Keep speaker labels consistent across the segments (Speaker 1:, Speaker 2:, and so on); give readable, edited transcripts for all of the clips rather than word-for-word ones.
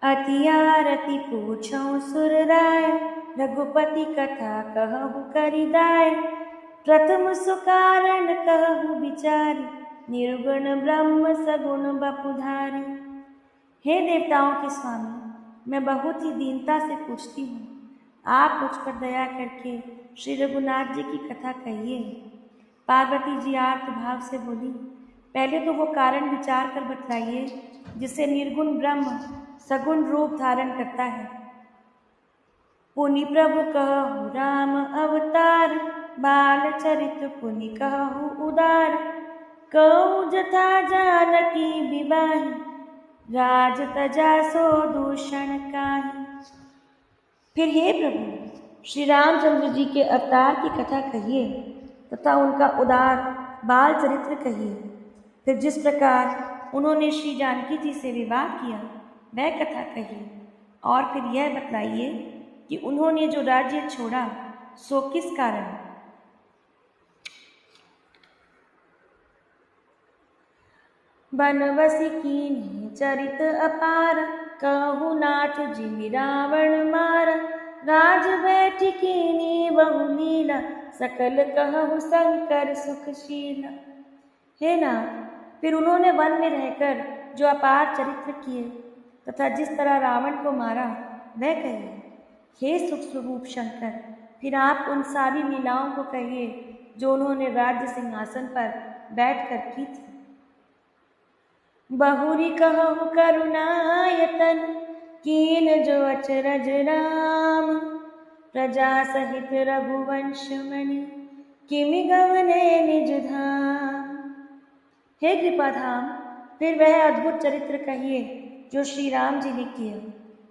Speaker 1: अति आरती पूछऊं सुर राय, रघुपति कथा कहु करिदाय। प्रथम सुकारण कहु विचारी, निर्गुण ब्रह्म सगुण बपुधारी। हे देवताओं के स्वामी, मैं बहुत ही दीनता से पूछती हूँ, आप मुझ पर दया करके श्री रघुनाथ जी की कथा कहिए। पार्वती जी आर्त भाव से बोली, पहले तो वो कारण विचार कर बतलाइए जिससे निर्गुण ब्रह्म सगुण रूप धारण करता है। पुनि प्रभु कहु राम अवतार, बाल चरित पुनि कहु उदार। कहु जथा जानकी विवाही, राज तजा सो दूषण काहि। फिर हे प्रभु, श्री रामचंद्र जी के अवतार की कथा कहिए तथा उनका उदार बाल चरित्र कहिए। फिर जिस प्रकार उन्होंने श्री जानकी जी से विवाह किया वह कथा कहिए, और फिर यह बतलाइए कि उन्होंने जो राज्य छोड़ा सो किस कारण। बनवसी कीन्ही चरित अपार, कहु नाथ जिमि रावण मार। राज बैठ कीन्ही बहुलीला, सकल कहु शंकर सुखशीला। हे नाथ, फिर उन्होंने वन में रहकर जो अपार चरित्र किए तथा जिस तरह रावण को मारा वह कहिए। हे सुख स्वरूप शंकर, फिर आप उन सारी लीलाओं को कहिए जो उन्होंने राज्य सिंहासन पर बैठकर की थी। बहुरी कहु करुणायतन, कीन जो अचरज राम। प्रजा सहित रघुवंश मणि, किमि गवने निज धाम। हे कृपाधाम, फिर वह अद्भुत चरित्र कहिए जो श्री राम जी ने किया।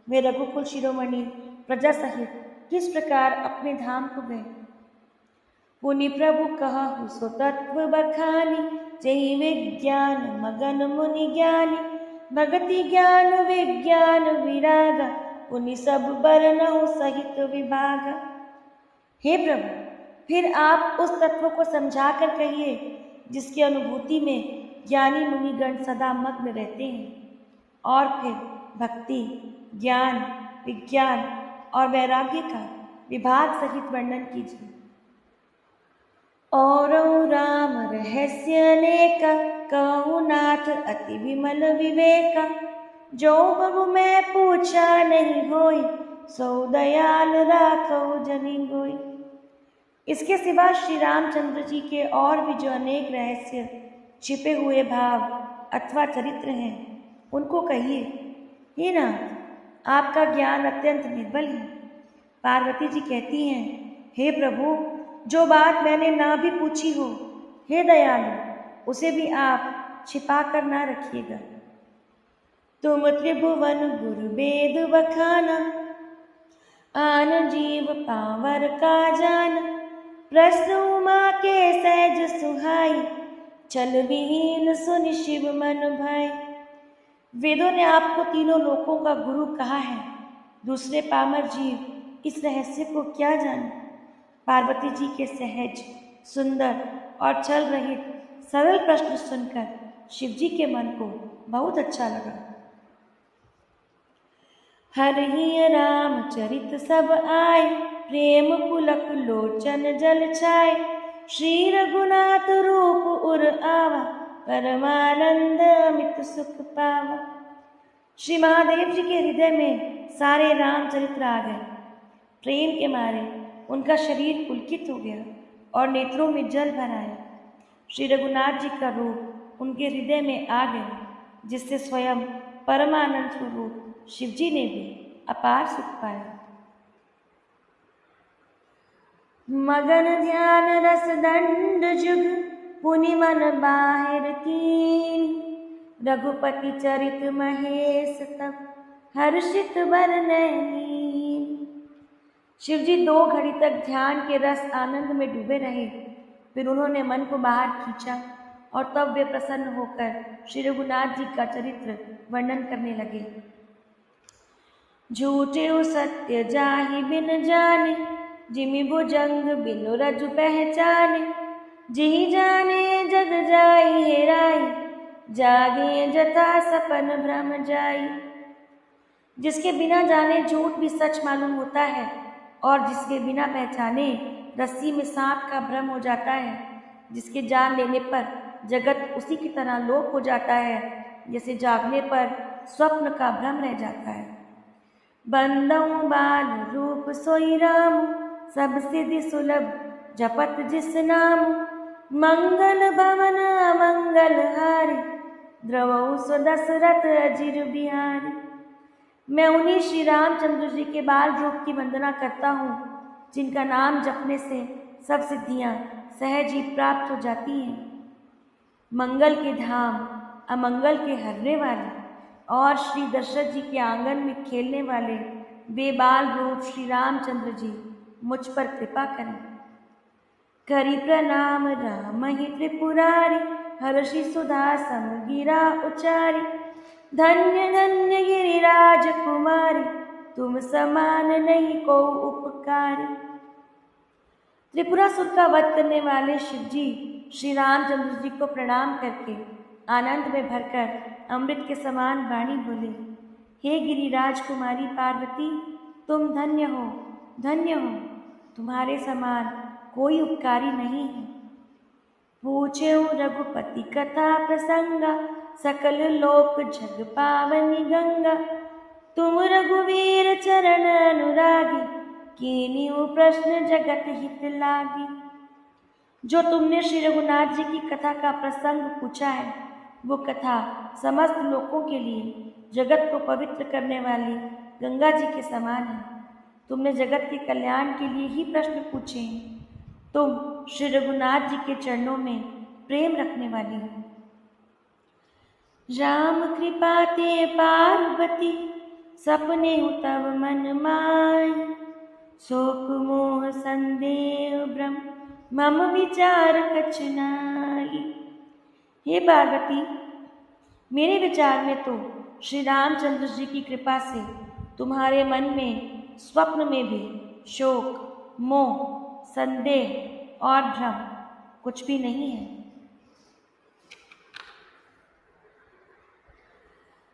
Speaker 1: वे रघुकुल शिरोमणि प्रजा सहित किस प्रकार अपने धाम को गए। पुनि प्रभु कहु सो तत्व बखानी, जहि विज्ञान मगन मुनि ज्ञानी। भगति ज्ञान विज्ञान विरागा, पुनि सब बरनहु सहित विभागा। हे प्रभु, फिर आप उस तत्व को समझा कर कहिए जिसकी अनुभूति में ज्ञानी मुनिगण सदा मग्न रहते हैं, और फिर भक्ति ज्ञान विज्ञान और वैराग्य का विभाग सहित वर्णन कीजिए। और राम रहस्य अनेका, कहु नाथ अति विमल विवेका। जो बहु मैं पूछा नहीं होई, सो दयाल राखो जनि गोई। इसके सिवा श्री रामचंद्र जी के और भी जो अनेक रहस्य छिपे हुए भाव अथवा चरित्र हैं उनको कहिए। हे नाथ, आपका ज्ञान अत्यंत निर्बल है। पार्वती जी कहती हैं, हे प्रभु, जो बात मैंने ना भी पूछी हो, हे दयालु, उसे भी आप छिपा कर ना रखिएगा। तुम त्रिभुवन गुरु वेद बखाना, आन जीव पावर का जान। प्रश्न उमा के सहज सुहाई, चल विहीन सुनि शिव मन भाई। वेदों ने आपको तीनों लोकों का गुरु कहा है, दूसरे पामर जीव इस रहस्य को क्या जाने। पार्वती जी के सहज सुंदर और छल रहित सरल प्रश्न सुनकर शिव जी के मन को बहुत अच्छा लगा। हरहि राम चरित सब आए, प्रेम पुलक लोचन जल छाए। श्री रघुनाथ रूप उर आवा, परमानंद अमित सुख पावा। श्री महादेव जी के हृदय में सारे रामचरित्र आ गए। प्रेम के मारे उनका शरीर पुलकित हो गया और नेत्रों में जल भर आया। श्री रघुनाथ जी का रूप उनके हृदय में आ गया, जिससे स्वयं परमानंद स्वरूप शिव जी ने भी अपार सुख पाया। मगन ध्यान रस दंड जुग, पुनि मन बाहिर कीन। रघुपति चरित महेश तब, हर्षित बरनैन। शिव जी 2 घड़ी तक ध्यान के रस आनंद में डूबे रहे। फिर उन्होंने मन को बाहर खींचा और तब वे प्रसन्न होकर श्री रघुनाथ जी का चरित्र वर्णन करने लगे। झूठे सत्य जाहि बिन जाने, जिमि भुजंग बिनु रजु पहचाने। जिहि जाने जग जाई हेराई, जागे जथा सपन भ्रम जाई। जिसके बिना जाने झूठ भी सच मालूम होता है और जिसके बिना पहचाने रस्सी में सांप का भ्रम हो जाता है, जिसके जान लेने पर जगत उसी की तरह लोप हो जाता है जैसे जागने पर स्वप्न का भ्रम रह जाता है। बंदऊ बाल रूप सोई राम, सब सिद्धि सुलभ जपत जिस नाम। मंगल भवन अमंगल हारी, द्रवऊ सो दशरथ अजिर बिहारी। मैं उन्हीं श्री रामचंद्र जी के बाल रूप की वंदना करता हूँ, जिनका नाम जपने से सब सिद्धियाँ सहज ही प्राप्त हो जाती हैं। मंगल के धाम, अमंगल के हरने वाले और श्री दशरथ जी के आंगन में खेलने वाले बेबाल रूप श्री रामचंद्र जी मुझ पर कृपा करें। करी प्रणाम राम ही त्रिपुरारी, हर्षि सुधा समगिरा उचारी। धन्य धन्य गिरिराज कुमारी, तुम समान नहीं को उपकारी। त्रिपुरासुर का वध करने वाले शिव जी श्री रामचंद्र जी को प्रणाम करके आनंद में भरकर अमृत के समान वाणी बोले, हे गिरिराज कुमारी पार्वती, तुम धन्य हो, धन्य हो, तुम्हारे समान कोई उपकारी नहीं है। पूछे रघुपति कथा प्रसंगा, सकल लोक जग पावनी गंगा। तुम रघुवीर चरण अनुरागी, कीन्यू प्रश्न जगत हित लागी। जो तुमने श्री रघुनाथ जी की कथा का प्रसंग पूछा है, वो कथा समस्त लोकों के लिए जगत को पवित्र करने वाली गंगा जी के समान है। तुमने जगत के कल्याण के लिए ही प्रश्न पूछे हैं। तुम श्री रघुनाथ जी के चरणों में प्रेम रखने वाली हो। राम कृपा ते पार्वती, सपने तब मन माई। शोक मोह संदेह भ्रम, मम विचार कछ नाई। हे पार्वती, मेरे विचार में तो श्री रामचंद्र जी की कृपा से तुम्हारे मन में स्वप्न में भी शोक, मोह, संदेह और भ्रम कुछ भी नहीं है।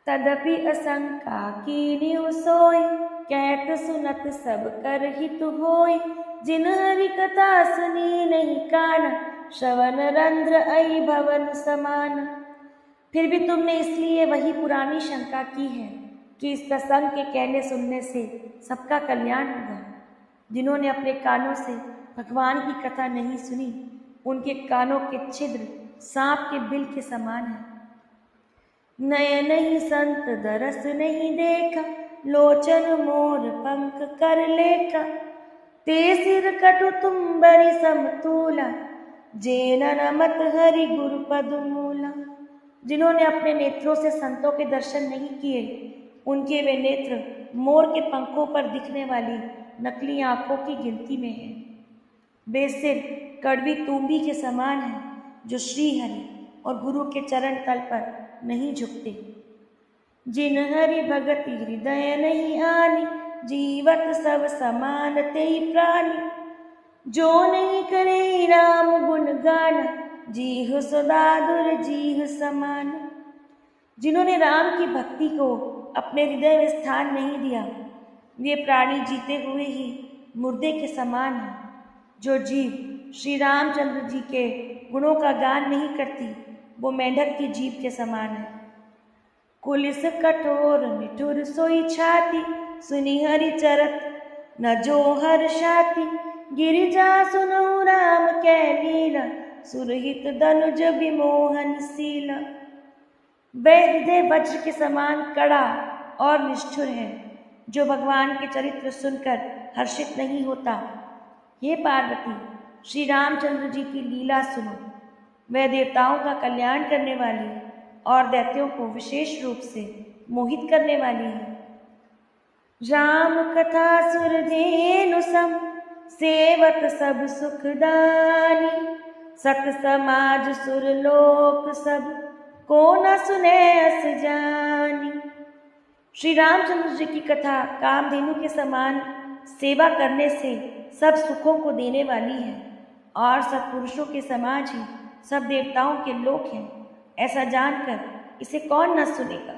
Speaker 1: तदपि असंका कीन्यू सोई, कहत सुनत सब कर हित होई। जिन हरि कथा सुनी नहीं कान, श्रवण रंध्र अई भवन समान। फिर भी तुमने इसलिए वही पुरानी शंका की है कि इस प्रसंग के कहने सुनने से सबका कल्याण होगा। जिन्होंने अपने कानों से भगवान की कथा नहीं सुनी, उनके कानों के छिद्र सांप के बिल के समान है। नयन ही संत दरस नहीं देखा, लोचन मोर पंख कर लेखा। ते सिर कटु तुम्बरी समतूला, जेन नमत हरि गुरु पद मूला। जिन्होंने अपने नेत्रों से संतों के दर्शन नहीं किए, उनके वे नेत्र मोर के पंखों पर दिखने वाली नकली आंखों की गिनती में है। वे सिर कड़वी तुम्बी के समान है, जो श्री हरि और गुरु के चरण तल पर नहीं झुकते। जिन हरि भगति हृदय नहीं आनी, जीवत सब समान तेई प्राणी। जो नहीं करे राम गुण गान, जीह सदा दुर जीह समान। जिन्होंने राम की भक्ति को अपने हृदय में स्थान नहीं दिया, वे प्राणी जीते हुए ही मुर्दे के समान हैं। जो जीव श्री रामचंद्र जी के गुणों का गान नहीं करती, वो मेंढक की जीभ के समान है। कुलिस कठोर निठुर सोई छाती, सुनी हरि चरत न जो हर्षाति। गिरिजा सुनहु राम कै लीला, सुरहित दनुज विमोहन शीला। वह हृदय वज्र के समान कड़ा और निष्ठुर है, जो भगवान के चरित्र सुनकर हर्षित नहीं होता। हे पार्वती, श्री रामचंद्र जी की लीला सुनो। वह देवताओं का कल्याण करने वाली और दैत्यों को विशेष रूप से मोहित करने वाली है। राम कथा सुरधेनु सम, सेवत सब सुखदानी। सत समाज सुरलोक सब, को न सुने अस जानी। श्री रामचंद्र जी की कथा कामधेनु के समान सेवा करने से सब सुखों को देने वाली है और सत्पुरुषों के समाज ही सब देवताओं के लोक हैं। ऐसा जानकर इसे कौन न सुनेगा।